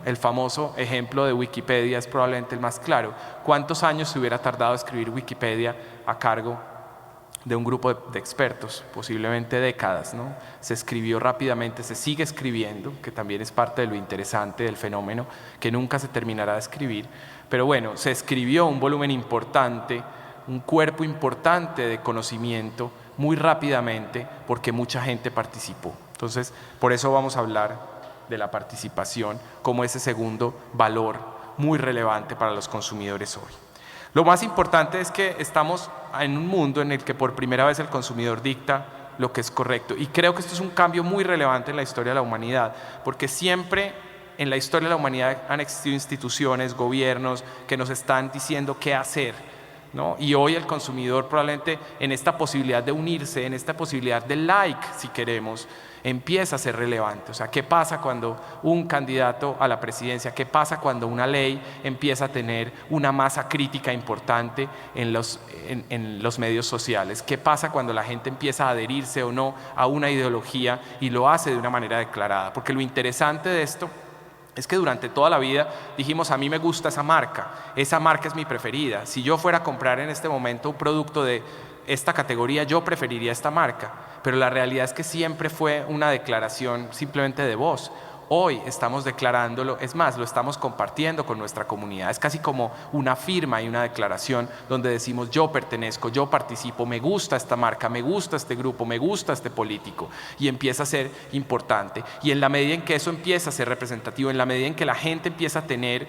El famoso ejemplo de Wikipedia es probablemente el más claro. ¿Cuántos años se hubiera tardado escribir Wikipedia a cargo de un grupo de expertos? Posiblemente décadas, ¿no? Se escribió rápidamente, se sigue escribiendo, que también es parte de lo interesante del fenómeno, que nunca se terminará de escribir. Pero bueno, se escribió un volumen importante, un cuerpo importante de conocimiento muy rápidamente porque mucha gente participó. Entonces, por eso vamos a hablar de la participación como ese segundo valor muy relevante para los consumidores hoy. Lo más importante es que estamos en un mundo en el que por primera vez el consumidor dicta lo que es correcto. Y creo que esto es un cambio muy relevante en la historia de la humanidad, porque siempre en la historia de la humanidad han existido instituciones, gobiernos que nos están diciendo qué hacer, ¿no? Y hoy el consumidor probablemente en esta posibilidad de unirse, en esta posibilidad de like, si queremos, empieza a ser relevante. O sea, ¿qué pasa cuando un candidato a la presidencia, qué pasa cuando una ley empieza a tener una masa crítica importante en los medios sociales? ¿Qué pasa cuando la gente empieza a adherirse o no a una ideología y lo hace de una manera declarada? Porque lo interesante de esto es que durante toda la vida dijimos, a mí me gusta esa marca es mi preferida. Si yo fuera a comprar en este momento un producto de esta categoría, yo preferiría esta marca. Pero la realidad es que siempre fue una declaración simplemente de voz. Hoy estamos declarándolo, es más, lo estamos compartiendo con nuestra comunidad. Es casi como una firma y una declaración donde decimos yo pertenezco, yo participo, me gusta esta marca, me gusta este grupo, me gusta este político. Y empieza a ser importante. Y en la medida en que eso empieza a ser representativo, en la medida en que la gente empieza a tener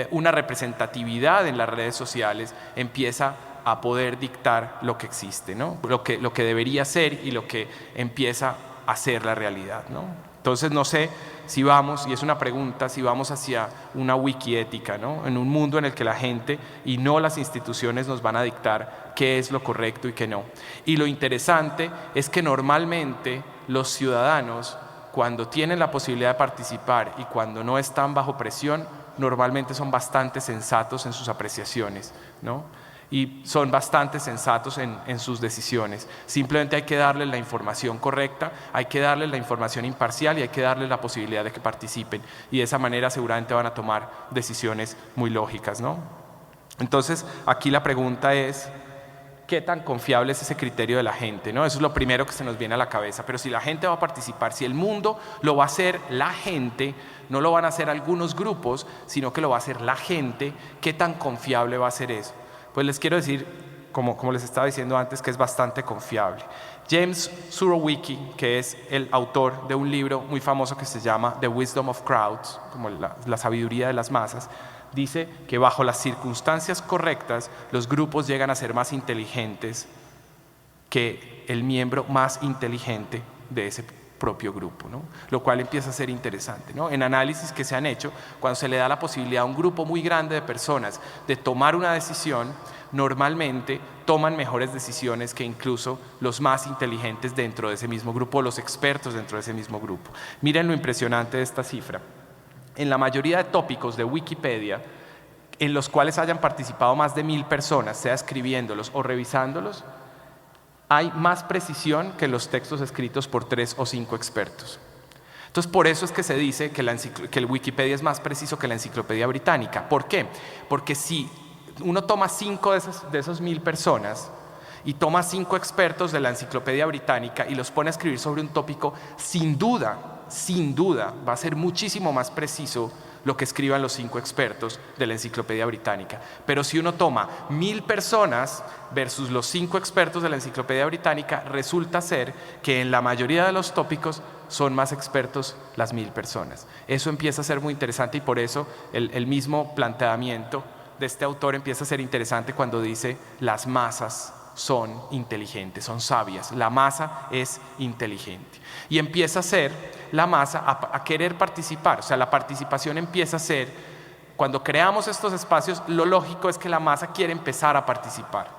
una representatividad en las redes sociales, empieza a poder dictar lo que existe, ¿no? Lo que debería ser y lo que empieza a ser la realidad, ¿no? Entonces no sé si vamos, y es una pregunta, si vamos hacia una wikiética, ¿no? En un mundo en el que la gente y no las instituciones nos van a dictar qué es lo correcto y qué no. Y lo interesante es que normalmente los ciudadanos, cuando tienen la posibilidad de participar y cuando no están bajo presión, normalmente son bastante sensatos en sus apreciaciones, ¿no? Y son bastante sensatos en sus decisiones. Simplemente hay que darles la información correcta, hay que darles la información imparcial y hay que darles la posibilidad de que participen. Y de esa manera seguramente van a tomar decisiones muy lógicas, ¿no? Entonces, aquí la pregunta es, ¿qué tan confiable es ese criterio de la gente, ¿no? Eso es lo primero que se nos viene a la cabeza. Pero si la gente va a participar, si el mundo lo va a hacer la gente, no lo van a hacer algunos grupos, sino que lo va a hacer la gente, ¿qué tan confiable va a ser eso? Pues les quiero decir, como les estaba diciendo antes, que es bastante confiable. James Surowiecki, que es el autor de un libro muy famoso que se llama The Wisdom of Crowds, como la sabiduría de las masas, dice que bajo las circunstancias correctas los grupos llegan a ser más inteligentes que el miembro más inteligente de ese propio grupo, ¿no? Lo cual empieza a ser interesante, ¿no? En análisis que se han hecho, cuando se le da la posibilidad a un grupo muy grande de personas de tomar una decisión, normalmente toman mejores decisiones que incluso los más inteligentes dentro de ese mismo grupo, los expertos dentro de ese mismo grupo. Miren lo impresionante de esta cifra. En la mayoría de tópicos de Wikipedia, en los cuales hayan participado más de 1000 personas, sea escribiéndolos o revisándolos, hay más precisión que los textos escritos por 3 o 5 expertos. Entonces, por eso es que se dice que el Wikipedia es más preciso que la enciclopedia británica. ¿Por qué? Porque si uno toma 5 de esos 1000 personas y toma 5 expertos de la enciclopedia británica y los pone a escribir sobre un tópico, sin duda, va a ser muchísimo más preciso lo que escriban los 5 expertos de la enciclopedia británica. Pero si uno toma 1000 personas versus los 5 expertos de la enciclopedia británica, resulta ser que en la mayoría de los tópicos son más expertos las 1000 personas. Eso empieza a ser muy interesante y por eso el mismo planteamiento de este autor empieza a ser interesante cuando dice las masas son inteligentes, son sabias, la masa es inteligente. Y empieza a ser la masa a querer participar, o sea, la participación empieza a ser, cuando creamos estos espacios, lo lógico es que la masa quiere empezar a participar.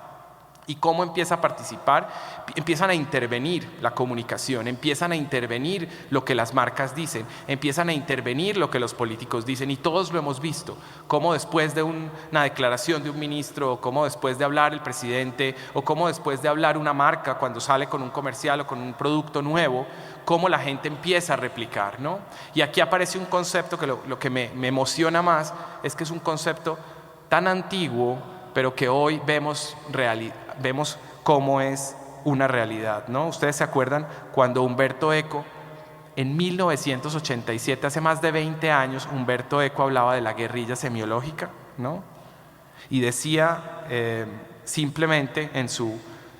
¿Y cómo empieza a participar? Empiezan a intervenir la comunicación, empiezan a intervenir lo que las marcas dicen, empiezan a intervenir lo que los políticos dicen, y todos lo hemos visto, cómo después de una declaración de un ministro, o cómo después de hablar el presidente, o cómo después de hablar una marca cuando sale con un comercial o con un producto nuevo, cómo la gente empieza a replicar, ¿no? Y aquí aparece un concepto que lo que me emociona más es que es un concepto tan antiguo, pero que hoy vemos cómo es una realidad, ¿no? Ustedes se acuerdan cuando Humberto Eco, en 1987, hace más de 20 años, Humberto Eco hablaba de la guerrilla semiológica, ¿no? Y decía simplemente en su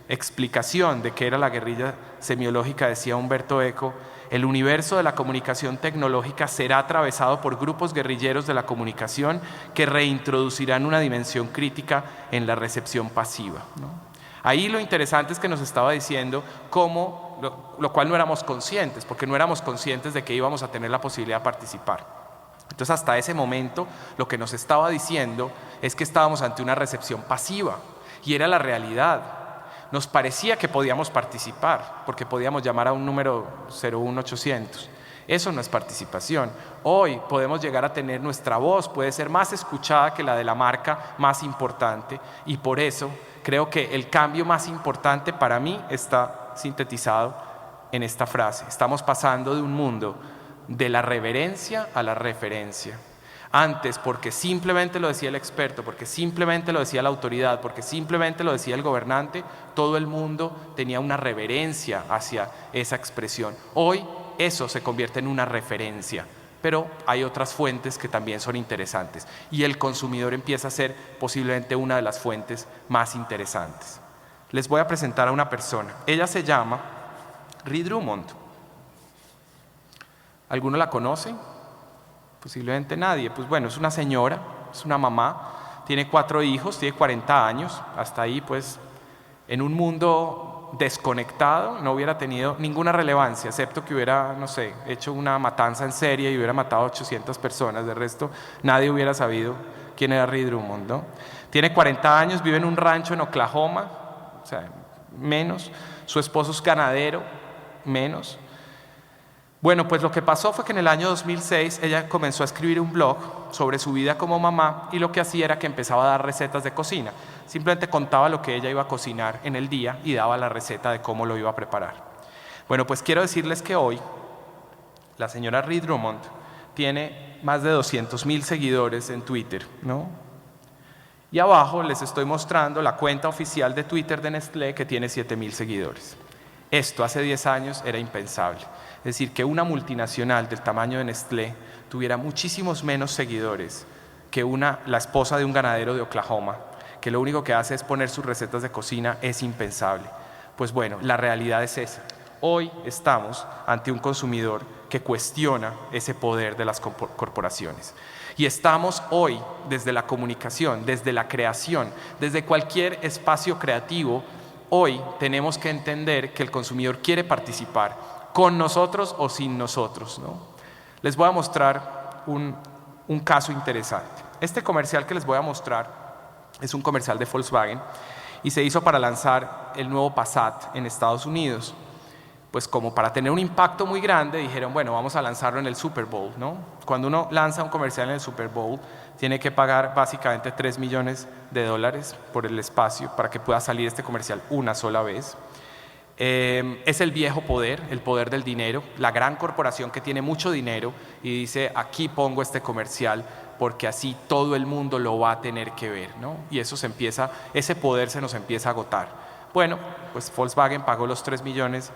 explicación de qué era la guerrilla semiológica, decía Humberto Eco: el universo de la comunicación tecnológica será atravesado por grupos guerrilleros de la comunicación que reintroducirán una dimensión crítica en la recepción pasiva, ¿no? Ahí lo interesante es que nos estaba diciendo cómo, lo cual no éramos conscientes, porque no éramos conscientes de que íbamos a tener la posibilidad de participar. Entonces, hasta ese momento, lo que nos estaba diciendo es que estábamos ante una recepción pasiva, y era la realidad. Nos parecía que podíamos participar, porque podíamos llamar a un número 01800. Eso no es participación. Hoy podemos llegar a tener nuestra voz, puede ser más escuchada que la de la marca más importante, y por eso creo que el cambio más importante para mí está sintetizado en esta frase. Estamos pasando de un mundo de la reverencia a la referencia. Antes, porque simplemente lo decía el experto, porque simplemente lo decía la autoridad, porque simplemente lo decía el gobernante, todo el mundo tenía una reverencia hacia esa expresión. Hoy eso se convierte en una referencia, pero hay otras fuentes que también son interesantes, y el consumidor empieza a ser posiblemente una de las fuentes más interesantes. Les voy a presentar a una persona. Ella se llama Ree Drummond. ¿Alguno la conoce? Posiblemente nadie. Pues bueno, es una señora, es una mamá, tiene 4 hijos, tiene 40 años. Hasta ahí, pues, en un mundo desconectado no hubiera tenido ninguna relevancia, excepto que hubiera, no sé, hecho una matanza en serie y hubiera matado a 800 personas. De resto, nadie hubiera sabido quién era Ree Drummond, ¿no? Tiene 40 años, vive en un rancho en Oklahoma, o sea, menos. Su esposo es ganadero, menos. Bueno, pues lo que pasó fue que en el año 2006 ella comenzó a escribir un blog sobre su vida como mamá, y lo que hacía era que empezaba a dar recetas de cocina. Simplemente contaba lo que ella iba a cocinar en el día y daba la receta de cómo lo iba a preparar. Bueno, pues quiero decirles que hoy la señora Ree Drummond tiene más de 200,000 seguidores en Twitter, ¿no? Y abajo les estoy mostrando la cuenta oficial de Twitter de Nestlé, que tiene 7,000 seguidores. Esto hace 10 años era impensable. Es decir, que una multinacional del tamaño de Nestlé tuviera muchísimos menos seguidores que la esposa de un ganadero de Oklahoma, que lo único que hace es poner sus recetas de cocina. Es impensable. Pues bueno, la realidad es esa. Hoy estamos ante un consumidor que cuestiona ese poder de las corporaciones. Y estamos hoy, desde la comunicación, desde la creación, desde cualquier espacio creativo, hoy tenemos que entender que el consumidor quiere participar, con nosotros o sin nosotros, ¿no? Les voy a mostrar un caso interesante. Este comercial que les voy a mostrar es un comercial de Volkswagen y se hizo para lanzar el nuevo Passat en Estados Unidos. Pues como para tener un impacto muy grande, dijeron, bueno, vamos a lanzarlo en el Super Bowl, ¿no? Cuando uno lanza un comercial en el Super Bowl, tiene que pagar básicamente $3 millones por el espacio para que pueda salir este comercial una sola vez. Es el viejo poder, el poder del dinero, la gran corporación que tiene mucho dinero y dice, aquí pongo este comercial porque así todo el mundo lo va a tener que ver, ¿no? Y ese poder se nos empieza a agotar. Bueno, pues Volkswagen pagó los $3 millones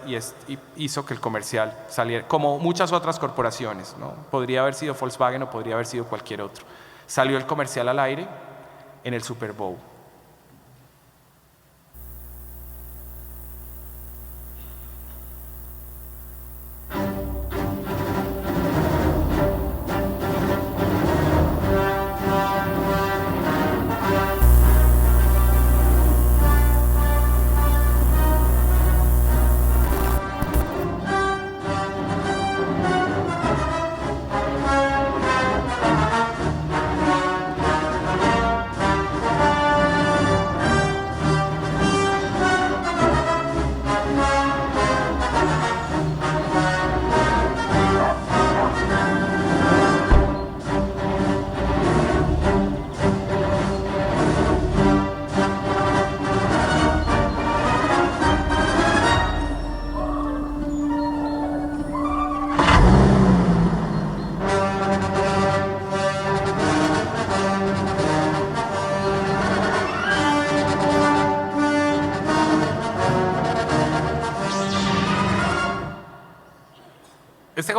y hizo que el comercial saliera, como muchas otras corporaciones, ¿no? Podría haber sido Volkswagen o podría haber sido cualquier otro. Salió el comercial al aire en el Super Bowl.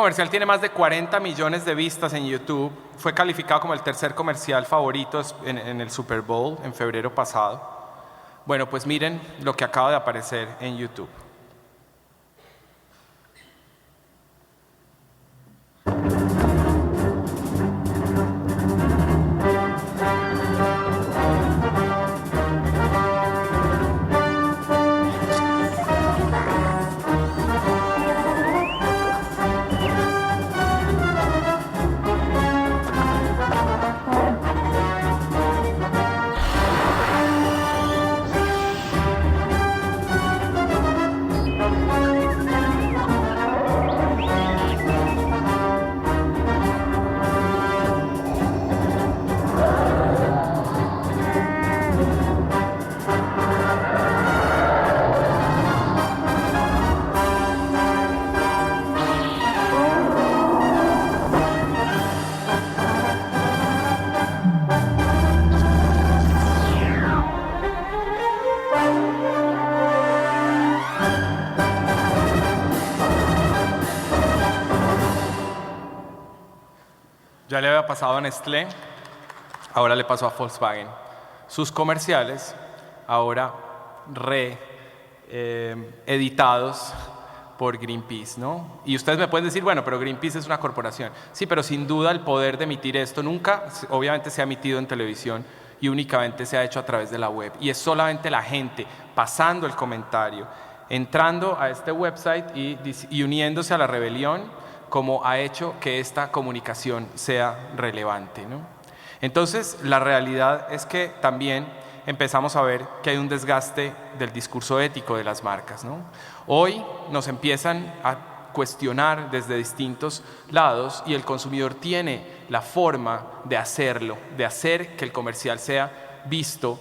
comercial tiene más de 40 millones de vistas en YouTube. Fue calificado como el tercer comercial favorito en el Super Bowl en febrero pasado. Bueno, pues miren lo que acaba de aparecer en YouTube. Ya le había pasado a Nestlé, ahora le pasó a Volkswagen. Sus comerciales, ahora editados por Greenpeace, ¿no? Y ustedes me pueden decir, bueno, pero Greenpeace es una corporación. Sí, pero sin duda el poder de emitir esto nunca, obviamente se ha emitido en televisión y únicamente se ha hecho a través de la web. Y es solamente la gente pasando el comentario, entrando a este website y uniéndose a la rebelión, como ha hecho que esta comunicación sea relevante, ¿no? Entonces, la realidad es que también empezamos a ver que hay un desgaste del discurso ético de las marcas, ¿no? Hoy nos empiezan a cuestionar desde distintos lados y el consumidor tiene la forma de hacerlo, de hacer que el comercial sea visto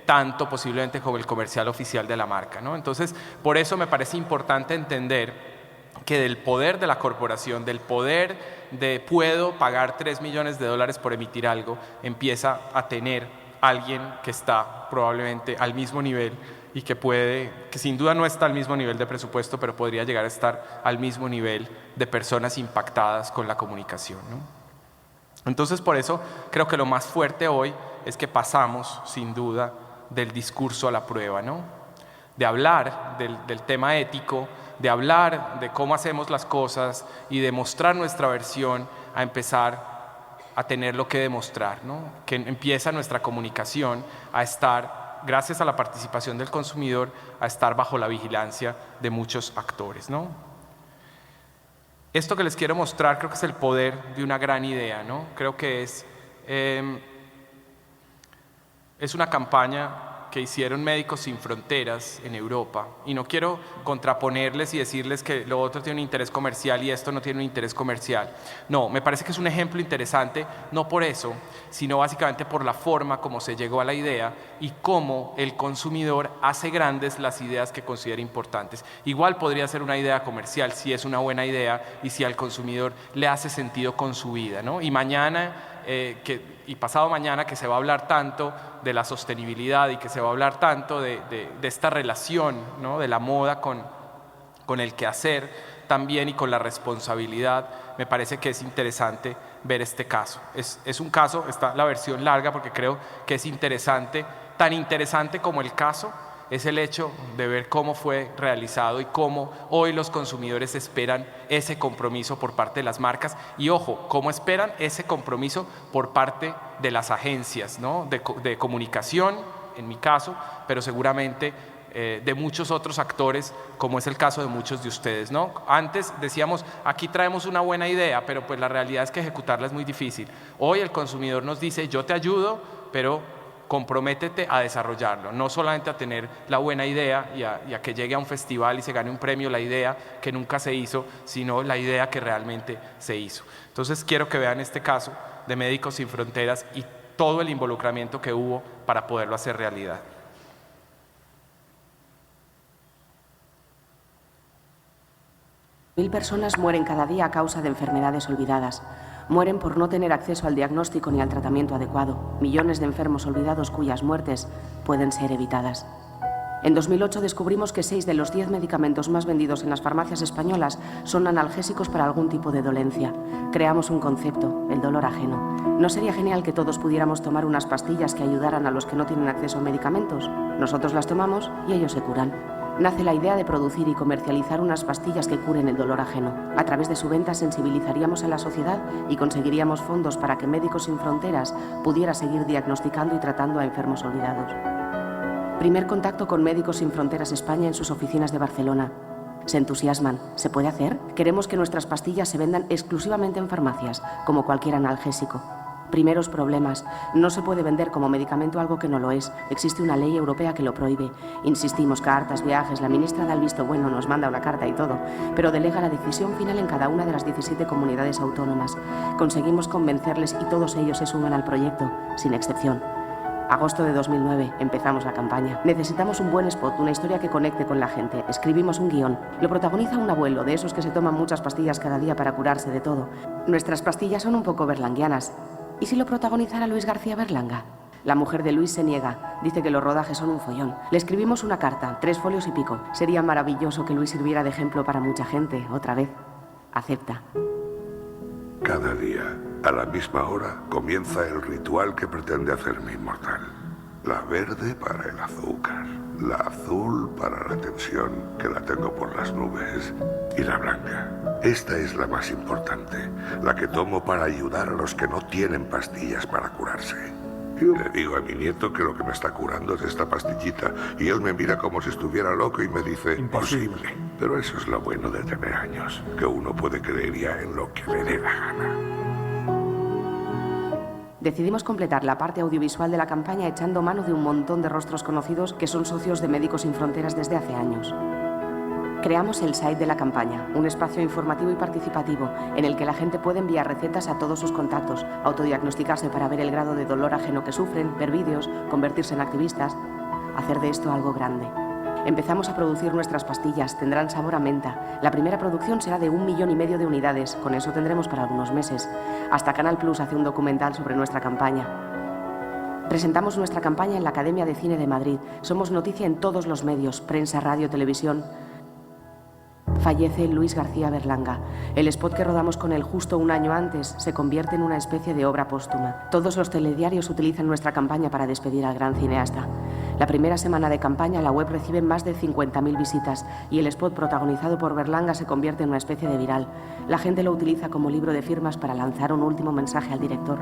tanto posiblemente como el comercial oficial de la marca, ¿no? Entonces, por eso me parece importante entender que del poder de la corporación, del poder de puedo pagar $3 millones por emitir algo, empieza a tener alguien que está probablemente al mismo nivel y que sin duda no está al mismo nivel de presupuesto, pero podría llegar a estar al mismo nivel de personas impactadas con la comunicación, ¿no? Entonces, por eso creo que lo más fuerte hoy es que pasamos, sin duda, del discurso a la prueba, ¿no? De hablar del tema ético, de hablar de cómo hacemos las cosas y de mostrar nuestra versión a empezar a tener lo que demostrar, ¿no? Que empieza nuestra comunicación a estar, gracias a la participación del consumidor, a estar bajo la vigilancia de muchos actores, ¿no? Esto que les quiero mostrar creo que es el poder de una gran idea, ¿no? Creo que es una campaña que hicieron Médicos Sin Fronteras en Europa, y no quiero contraponerles y decirles que lo otro tiene un interés comercial y esto no tiene un interés comercial. No, me parece que es un ejemplo interesante, no por eso, sino básicamente por la forma como se llegó a la idea y cómo el consumidor hace grandes las ideas que considera importantes. Igual podría ser una idea comercial si es una buena idea y si al consumidor le hace sentido con su vida, ¿no? Y mañana y pasado mañana que se va a hablar tanto de la sostenibilidad y que se va a hablar tanto de esta relación, ¿no? De la moda con el quehacer también y con la responsabilidad, me parece que es interesante ver este caso. Es un caso, está la versión larga porque creo que es interesante, tan interesante como el caso es el hecho de ver cómo fue realizado y cómo hoy los consumidores esperan ese compromiso por parte de las marcas y, ojo, cómo esperan ese compromiso por parte de las agencias, ¿no? de comunicación, en mi caso, pero seguramente de muchos otros actores, como es el caso de muchos de ustedes, ¿no? Antes decíamos, aquí traemos una buena idea, pero pues la realidad es que ejecutarla es muy difícil. Hoy el consumidor nos dice, yo te ayudo, pero comprométete a desarrollarlo, no solamente a tener la buena idea y a que llegue a un festival y se gane un premio la idea que nunca se hizo, sino la idea que realmente se hizo. Entonces quiero que vean este caso de Médicos Sin Fronteras y todo el involucramiento que hubo para poderlo hacer realidad. Mil personas mueren cada día a causa de enfermedades olvidadas. Mueren por no tener acceso al diagnóstico ni al tratamiento adecuado. Millones de enfermos olvidados cuyas muertes pueden ser evitadas. En 2008 descubrimos que 6 de los 10 medicamentos más vendidos en las farmacias españolas son analgésicos para algún tipo de dolencia. Creamos un concepto, el dolor ajeno. ¿No sería genial que todos pudiéramos tomar unas pastillas que ayudaran a los que no tienen acceso a medicamentos? Nosotros las tomamos y ellos se curan. Nace la idea de producir y comercializar unas pastillas que curen el dolor ajeno. A través de su venta sensibilizaríamos a la sociedad y conseguiríamos fondos para que Médicos Sin Fronteras pudiera seguir diagnosticando y tratando a enfermos olvidados. Primer contacto con Médicos Sin Fronteras España en sus oficinas de Barcelona. Se entusiasman. ¿Se puede hacer? Queremos que nuestras pastillas se vendan exclusivamente en farmacias, como cualquier analgésico. Primeros problemas. No se puede vender como medicamento algo que no lo es. Existe una ley europea que lo prohíbe. Insistimos, cartas, viajes, la ministra da el visto bueno, nos manda una carta y todo, pero delega la decisión final en cada una de las 17 comunidades autónomas. Conseguimos convencerles y todos ellos se suman al proyecto, sin excepción. Agosto de 2009, empezamos la campaña. Necesitamos un buen spot, una historia que conecte con la gente. Escribimos un guión. Lo protagoniza un abuelo, de esos que se toman muchas pastillas cada día para curarse de todo. Nuestras pastillas son un poco berlanguianas. ¿Y si lo protagonizara Luis García Berlanga? La mujer de Luis se niega. Dice que los rodajes son un follón. Le escribimos una carta, 3 folios y pico. Sería maravilloso que Luis sirviera de ejemplo para mucha gente, otra vez. Acepta. Cada día, a la misma hora, comienza el ritual que pretende hacerme inmortal. La verde para el azúcar, la azul para la tensión, que la tengo por las nubes, y la blanca. Esta es la más importante, la que tomo para ayudar a los que no tienen pastillas para curarse. Yo le digo a mi nieto que lo que me está curando es esta pastillita, y él me mira como si estuviera loco y me dice, imposible. Pero eso es lo bueno de tener años, que uno puede creer ya en lo que le dé la gana. Decidimos completar la parte audiovisual de la campaña echando mano de un montón de rostros conocidos que son socios de Médicos Sin Fronteras desde hace años. Creamos el site de la campaña, un espacio informativo y participativo en el que la gente puede enviar recetas a todos sus contactos, autodiagnosticarse para ver el grado de dolor ajeno que sufren, ver vídeos, convertirse en activistas, hacer de esto algo grande. Empezamos a producir nuestras pastillas, tendrán sabor a menta. La primera producción será de 1,5 millones de unidades, con eso tendremos para algunos meses. Hasta Canal Plus hace un documental sobre nuestra campaña. Presentamos nuestra campaña en la Academia de Cine de Madrid. Somos noticia en todos los medios, prensa, radio, televisión. Fallece Luis García Berlanga. El spot que rodamos con él justo un año antes se convierte en una especie de obra póstuma. Todos los telediarios utilizan nuestra campaña para despedir al gran cineasta. La primera semana de campaña la web recibe más de 50.000 visitas y el spot protagonizado por Berlanga se convierte en una especie de viral. La gente lo utiliza como libro de firmas para lanzar un último mensaje al director.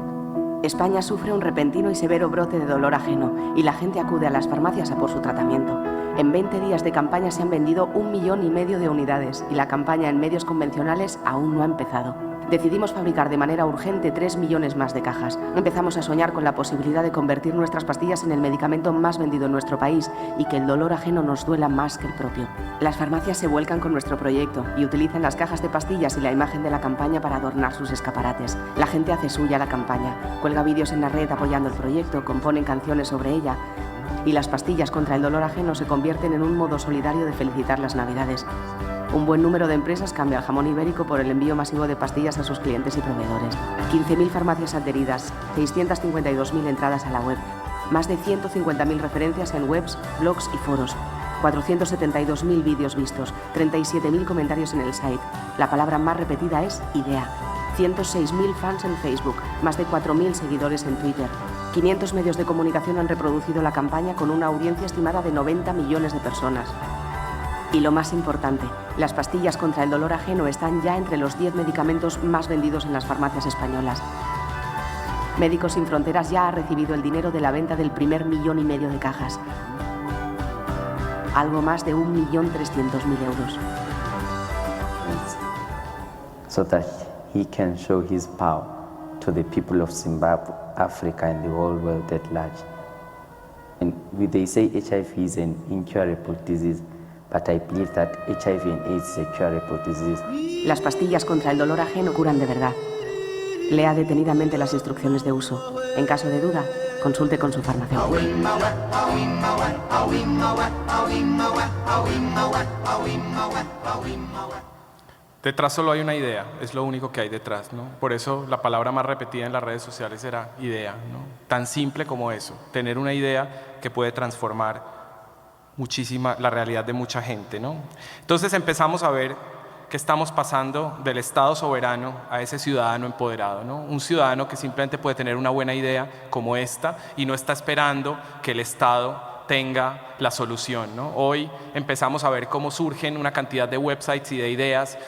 España sufre un repentino y severo brote de dolor ajeno y la gente acude a las farmacias a por su tratamiento. En 20 días de campaña se han vendido 1,5 millones de unidades y la campaña en medios convencionales aún no ha empezado. Decidimos fabricar de manera urgente 3 millones más de cajas. Empezamos a soñar con la posibilidad de convertir nuestras pastillas en el medicamento más vendido en nuestro país y que el dolor ajeno nos duela más que el propio. Las farmacias se vuelcan con nuestro proyecto y utilizan las cajas de pastillas y la imagen de la campaña para adornar sus escaparates. La gente hace suya la campaña, cuelga vídeos en la red apoyando el proyecto, componen canciones sobre ella y las pastillas contra el dolor ajeno se convierten en un modo solidario de felicitar las Navidades. Un buen número de empresas cambia el jamón ibérico por el envío masivo de pastillas a sus clientes y proveedores. 15.000 farmacias adheridas, 652.000 entradas a la web, más de 150.000 referencias en webs, blogs y foros, 472.000 vídeos vistos, 37.000 comentarios en el site. La palabra más repetida es idea. 106.000 fans en Facebook, más de 4.000 seguidores en Twitter. 500 medios de comunicación han reproducido la campaña con una audiencia estimada de 90 millones de personas. Y lo más importante, las pastillas contra el dolor ajeno están ya entre los 10 medicamentos más vendidos en las farmacias españolas. Médicos Sin Fronteras ya ha recibido el dinero de la venta del primer 1,5 millones de cajas. Algo más de 1.300.000 euros. So that he can show his power to the people of Zimbabwe, Africa and the whole world at large. And they say HIV is an incurable disease. But I believe that HIV and AIDS is a curable disease. Las pastillas contra el dolor ajeno curan de verdad. Lea detenidamente las instrucciones de uso. En caso de duda, consulte con su farmacéutico. Detrás solo hay una idea, es lo único que hay detrás, ¿no? Por eso la palabra más repetida en las redes sociales era idea, ¿no? Tan simple como eso, tener una idea que puede transformar la realidad de mucha gente, ¿no? Entonces empezamos a ver que estamos pasando del Estado soberano a ese ciudadano empoderado, ¿no? Un ciudadano que simplemente puede tener una buena idea como esta y no está esperando que el Estado tenga la solución, ¿no? Hoy empezamos a ver cómo surgen una cantidad de websites y de ideas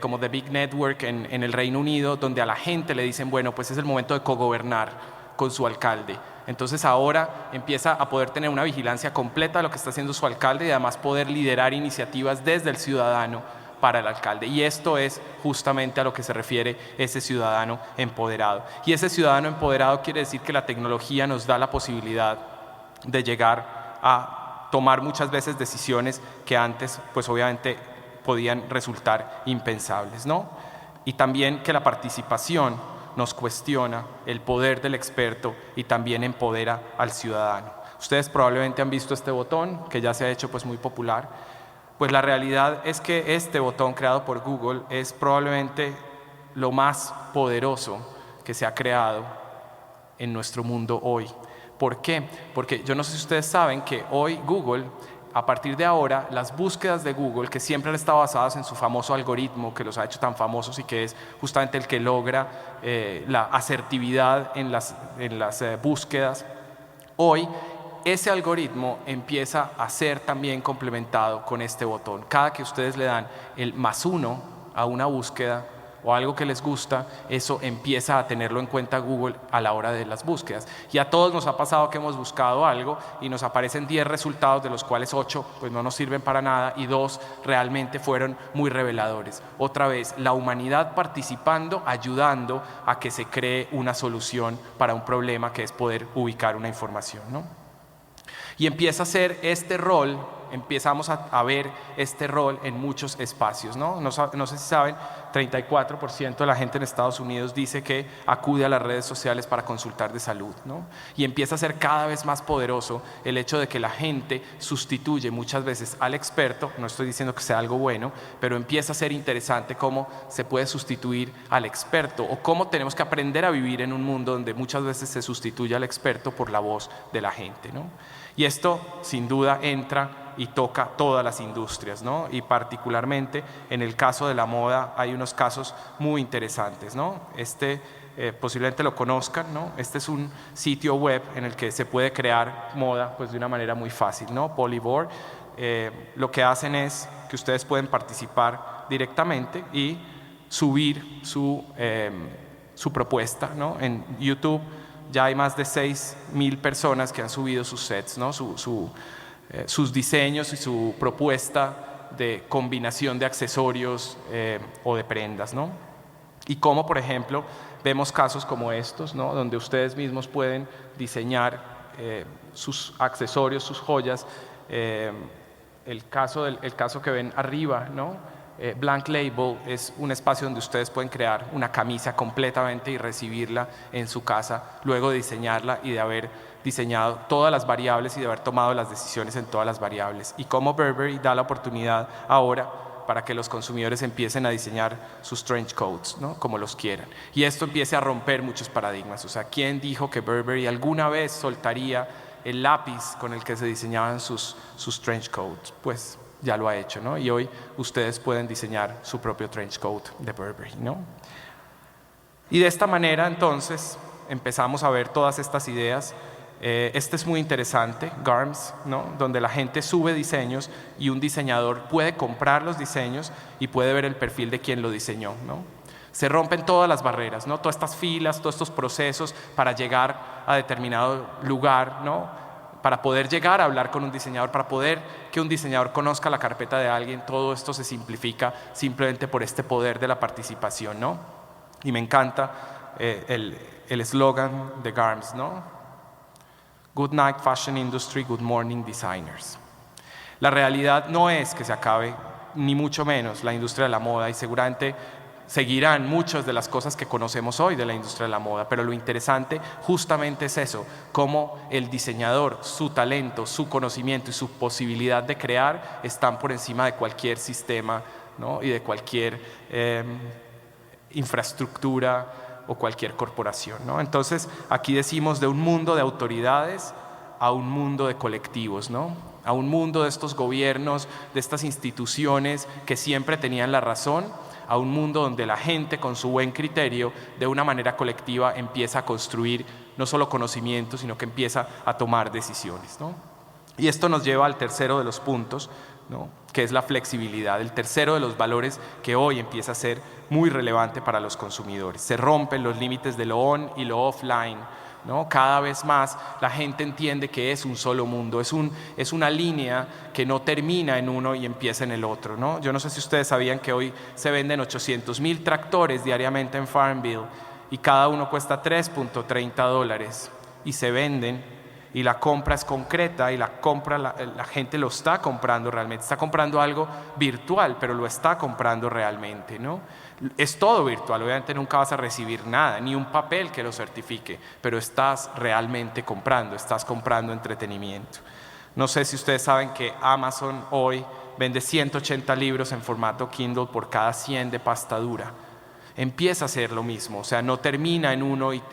como The Big Network en el Reino Unido, donde a la gente le dicen, bueno, pues es el momento de cogobernar con su alcalde. Entonces ahora empieza a poder tener una vigilancia completa de lo que está haciendo su alcalde y además poder liderar iniciativas desde el ciudadano para el alcalde. Y esto es justamente a lo que se refiere ese ciudadano empoderado. Y ese ciudadano empoderado quiere decir que la tecnología nos da la posibilidad de llegar a tomar muchas veces decisiones que antes, pues obviamente, podían resultar impensables, ¿no? Y también que la participación nos cuestiona el poder del experto y también empodera al ciudadano. Ustedes probablemente han visto este botón, que ya se ha hecho pues muy popular. Pues la realidad es que este botón creado por Google es probablemente lo más poderoso que se ha creado en nuestro mundo hoy. ¿Por qué? Porque yo no sé si ustedes saben que hoy Google, a partir de ahora, las búsquedas de Google, que siempre han estado basadas en su famoso algoritmo que los ha hecho tan famosos y que es justamente el que logra la asertividad en las búsquedas, hoy ese algoritmo empieza a ser también complementado con este botón. Cada que ustedes le dan el +1 a una búsqueda o algo que les gusta, eso empieza a tenerlo en cuenta Google a la hora de las búsquedas. Y a todos nos ha pasado que hemos buscado algo y nos aparecen 10 resultados, de los cuales 8 pues no nos sirven para nada y 2 realmente fueron muy reveladores. Otra vez, la humanidad participando, ayudando a que se cree una solución para un problema que es poder ubicar una información, ¿no? Y empieza a ser este rol, empezamos a ver este rol en muchos espacios, ¿no? No sé si saben, 34% de la gente en Estados Unidos dice que acude a las redes sociales para consultar de salud, ¿no? Y empieza a ser cada vez más poderoso el hecho de que la gente sustituye muchas veces al experto. No estoy diciendo que sea algo bueno, pero empieza a ser interesante cómo se puede sustituir al experto o cómo tenemos que aprender a vivir en un mundo donde muchas veces se sustituye al experto por la voz de la gente, ¿no? Y esto sin duda entra y toca todas las industrias, ¿no? Y particularmente en el caso de la moda hay unos casos muy interesantes, ¿no? Posiblemente lo conozcan, ¿no? Este es un sitio web en el que se puede crear moda pues de una manera muy fácil, ¿no? Polyvore. Lo que hacen es que ustedes pueden participar directamente y subir su propuesta, ¿no? En YouTube ya hay más de 6.000 personas que han subido sus sets, ¿no? Sus diseños y su propuesta de combinación de accesorios o de prendas, ¿no? Y como, por ejemplo, vemos casos como estos, ¿no? Donde ustedes mismos pueden diseñar sus accesorios, sus joyas. El caso que ven arriba, ¿no? Blank Label es un espacio donde ustedes pueden crear una camisa completamente y recibirla en su casa, luego de diseñarla y de haber diseñado todas las variables y de haber tomado las decisiones en todas las variables. Y como Burberry da la oportunidad ahora para que los consumidores empiecen a diseñar sus trench coats, ¿no? Como los quieran. Y esto empiece a romper muchos paradigmas. O sea, ¿quién dijo que Burberry alguna vez soltaría el lápiz con el que se diseñaban sus trench coats? Pues ya lo ha hecho, ¿no? Y hoy ustedes pueden diseñar su propio trench coat de Burberry, ¿no? Y de esta manera entonces empezamos a ver todas estas ideas. Este es muy interesante, GARMS, ¿no? Donde la gente sube diseños y un diseñador puede comprar los diseños y puede ver el perfil de quien lo diseñó, ¿no? Se rompen todas las barreras, ¿no? Todas estas filas, todos estos procesos para llegar a determinado lugar, ¿no? Para poder llegar a hablar con un diseñador, para poder que un diseñador conozca la carpeta de alguien, todo esto se simplifica simplemente por este poder de la participación, ¿no? Y me encanta el eslogan de GARMS, ¿no? Good night fashion industry, good morning designers. La realidad no es que se acabe, ni mucho menos, la industria de la moda y seguramente seguirán muchas de las cosas que conocemos hoy de la industria de la moda, pero lo interesante justamente es eso, cómo el diseñador, su talento, su conocimiento y su posibilidad de crear están por encima de cualquier sistema, ¿no? Y de cualquier infraestructura o cualquier corporación, ¿no? Entonces aquí decimos de un mundo de autoridades a un mundo de colectivos, ¿no? a un mundo de estos gobiernos, de estas instituciones que siempre tenían la razón, a un mundo donde la gente con su buen criterio, de una manera colectiva, empieza a construir no solo conocimiento, sino que empieza a tomar decisiones, ¿no? Y esto nos lleva al tercero de los puntos, ¿no? Que es la flexibilidad, el tercero de los valores que hoy empieza a ser muy relevante para los consumidores. Se rompen los límites de lo on y lo offline, ¿no? Cada vez más la gente entiende que es un solo mundo, es una línea que no termina en uno y empieza en el otro, ¿no? Yo no sé si ustedes sabían que hoy se venden 800,000 tractores diariamente en Farmville y cada uno cuesta $3.30 y se venden, y la compra es concreta y la gente lo está comprando realmente, está comprando algo virtual, pero lo está comprando realmente, ¿no? Es todo virtual, obviamente nunca vas a recibir nada, ni un papel que lo certifique, pero estás realmente comprando, estás comprando entretenimiento. No sé si ustedes saben que Amazon hoy vende 180 libros en formato Kindle por cada 100 de pasta dura. Empieza a ser lo mismo, o sea, no termina en uno y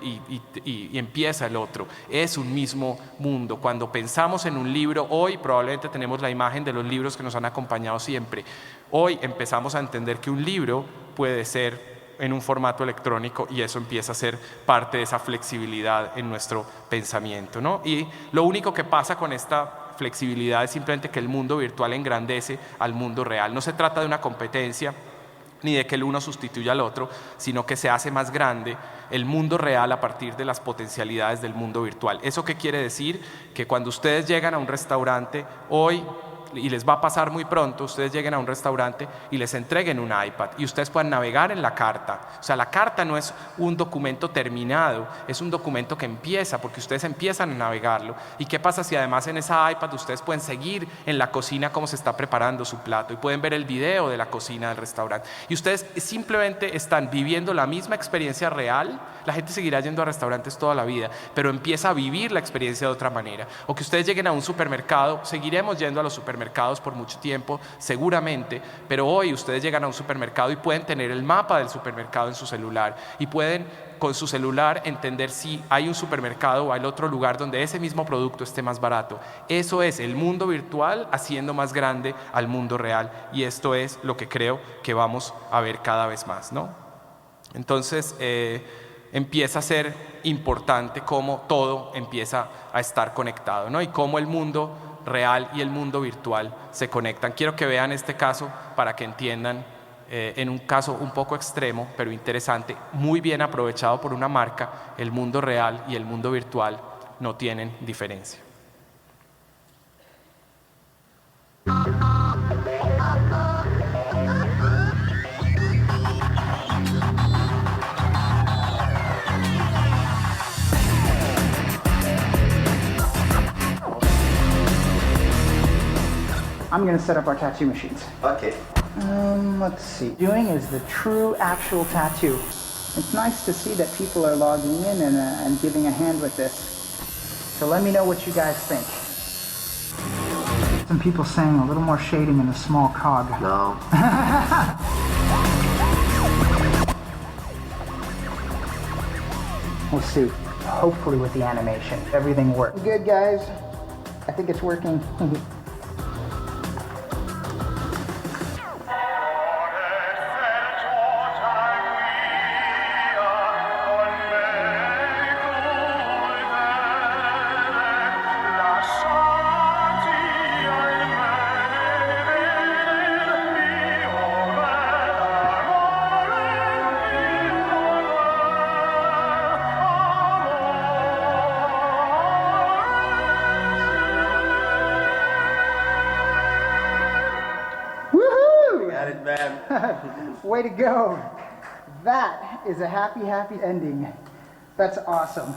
empieza el otro. Es un mismo mundo. Cuando pensamos en un libro, hoy probablemente tenemos la imagen de los libros que nos han acompañado siempre. Hoy empezamos a entender que un libro puede ser en un formato electrónico y eso empieza a ser parte de esa flexibilidad en nuestro pensamiento, ¿no? Y lo único que pasa con esta flexibilidad es simplemente que el mundo virtual engrandece al mundo real. No se trata de una competencia ni de que el uno sustituya al otro, sino que se hace más grande el mundo real a partir de las potencialidades del mundo virtual. ¿Eso qué quiere decir? Que cuando ustedes llegan a un restaurante hoy, y les va a pasar muy pronto, ustedes lleguen a un restaurante y les entreguen un iPad y ustedes puedan navegar en la carta. O sea, la carta no es un documento terminado, es un documento que empieza porque ustedes empiezan a navegarlo. ¿Y qué pasa si además en esa iPad ustedes pueden seguir en la cocina cómo se está preparando su plato y pueden ver el video de la cocina del restaurante? Y ustedes simplemente están viviendo la misma experiencia real. La gente seguirá yendo a restaurantes toda la vida, pero empieza a vivir la experiencia de otra manera. O que ustedes lleguen a un supermercado, seguiremos yendo a los supermercados por mucho tiempo, seguramente, pero hoy ustedes llegan a un supermercado y pueden tener el mapa del supermercado en su celular y pueden con su celular entender si hay un supermercado o hay otro lugar donde ese mismo producto esté más barato. Eso es el mundo virtual haciendo más grande al mundo real y esto es lo que creo que vamos a ver cada vez más, ¿no? Entonces empieza a ser importante cómo todo empieza a estar conectado, ¿no? Y cómo el mundo real y el mundo virtual se conectan. Quiero que vean este caso para que entiendan, en un caso un poco extremo, pero interesante, muy bien aprovechado por una marca, el mundo real y el mundo virtual no tienen diferencia. I'm going to set up our tattoo machines. Okay. Let's see. Doing is the true, actual tattoo. It's nice to see that people are logging in and giving a hand with this. So let me know what you guys think. Some people saying a little more shading in a small cog. No. We'll see. Hopefully with the animation, everything works. Good, guys. I think it's working. Way to go. That is a happy, happy ending. That's awesome.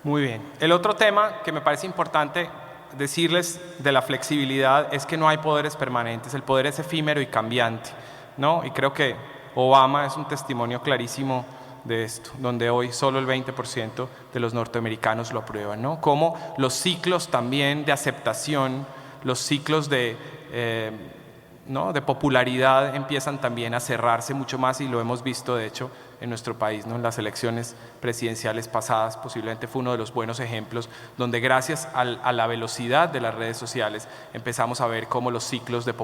Muy bien. El otro tema que me parece importante decirles de la flexibilidad es que no hay poderes permanentes, el poder es efímero y cambiante, ¿no? Y creo que Obama es un testimonio clarísimo de esto, donde hoy solo el 20% de los norteamericanos lo aprueban, ¿no? Como los ciclos también de aceptación, los ciclos de ¿no?, de popularidad empiezan también a cerrarse mucho más, y lo hemos visto de hecho en nuestro país, ¿no? En las elecciones presidenciales pasadas posiblemente fue uno de los buenos ejemplos donde gracias a la velocidad de las redes sociales empezamos a ver cómo los ciclos de popularidad